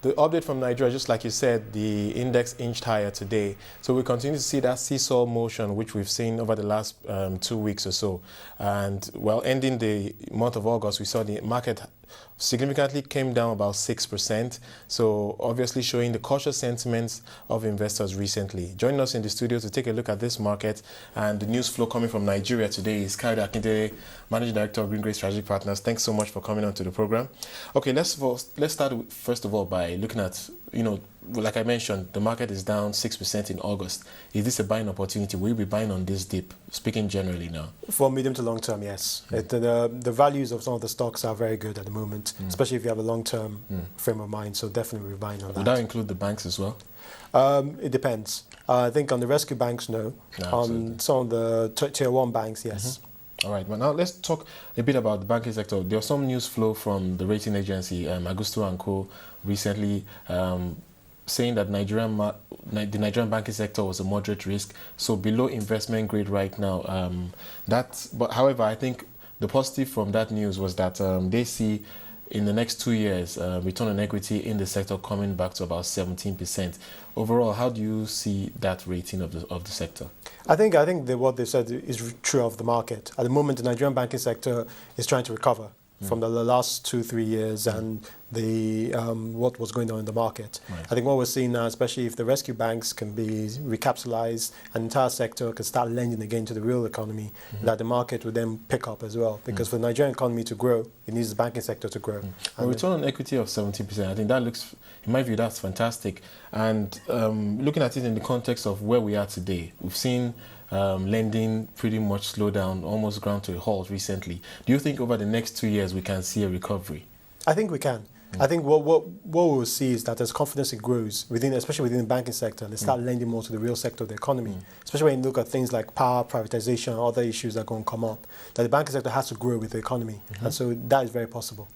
the update from Nigeria, just like you said, the index inched higher today. So we continue to see that seesaw motion, which we've seen over the last 2 weeks or so. And well, ending the month of August, we saw the market significantly came down about 6%. So obviously showing the cautious sentiments of investors recently. Joining us in the studio to take a look at this market and the news flow coming from Nigeria today is Olukayode Akindele, Managing Director of Greengate Strategic Partners. Thanks so much for coming on to the program. Okay, let's start first of all by looking at, like I mentioned, the market is down 6% in August. Is this a buying opportunity? Will you be buying on this dip, speaking generally now? For medium to long term, yes. The values of some of the stocks are very good at the moment, especially if you have a long-term frame of mind, so definitely we're buying on that. Would that include the banks as well? It depends. I think on the rescue banks, no. On some of the tier 1 banks, yes. All right, well, now let's talk a bit about the banking sector. There was some news flow from the rating agency, Agusto & Co. recently, saying that the Nigerian banking sector was a moderate risk, so below investment grade right now. But however, I think the positive from that news was that they see in the next 2 years return on equity in the sector coming back to about 17%. Overall, how do you see that rating of the sector? I think what they said is true of the market. At the moment, the Nigerian banking sector is trying to recover from the last 2-3 years and the what was going on in the market. Right. I think what we're seeing now, especially if the rescue banks can be recapitalized and the entire sector can start lending again to the real economy, that the market would then pick up as well. Because for the Nigerian economy to grow, it needs the banking sector to grow. A return on equity of 70%, I think that looks, in my view, that's fantastic. And looking at it in the context of where we are today, we've seen lending pretty much slow down, almost ground to a halt recently. Do you think over the next 2 years we can see a recovery? I think we can. I think what we'll see is that as confidence grows, especially within the banking sector, they start lending more to the real sector of the economy. Especially when you look at things like power, privatization, and other issues that are going to come up, that the banking sector has to grow with the economy. And so that is very possible.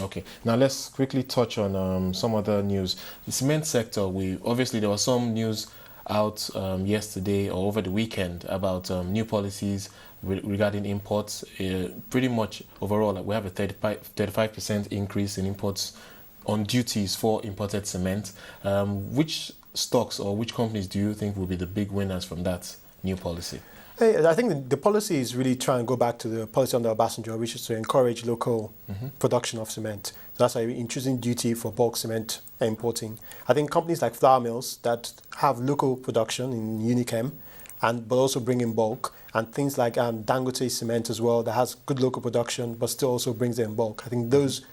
Okay, now let's quickly touch on some other news. The cement sector, obviously there was some news out yesterday or over the weekend about new policies regarding imports. Pretty much overall, we have a 35% increase in imports on duties for imported cement. Which stocks or which companies do you think will be the big winners from that new policy? I think the policy is really trying to go back to the policy under Obasanjo, which is to encourage local production of cement. So that's why we're introducing duty for bulk cement importing. I think companies like flour mills that have local production in Unichem, but also bring in bulk, and things like Dangote Cement as well, that has good local production, but still also brings it in bulk. I think those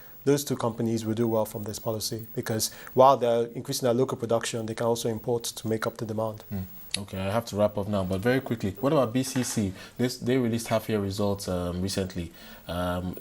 two companies will do well from this policy, because while they're increasing their local production, they can also import to make up the demand. Okay, I have to wrap up now, but very quickly, what about BCC? They released half-year results recently.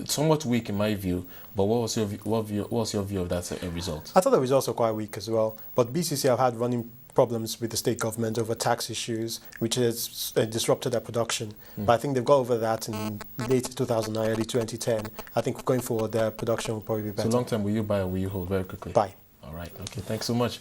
Somewhat weak in my view, but what was your view of that result? I thought the results were quite weak as well, but BCC have had running problems with the state government over tax issues, which has disrupted their production. But I think they've got over that in late 2009, early 2010. I think going forward, their production will probably be better. So long term, will you buy or will you hold? Very quickly. Buy. All right. Okay. Thanks so much.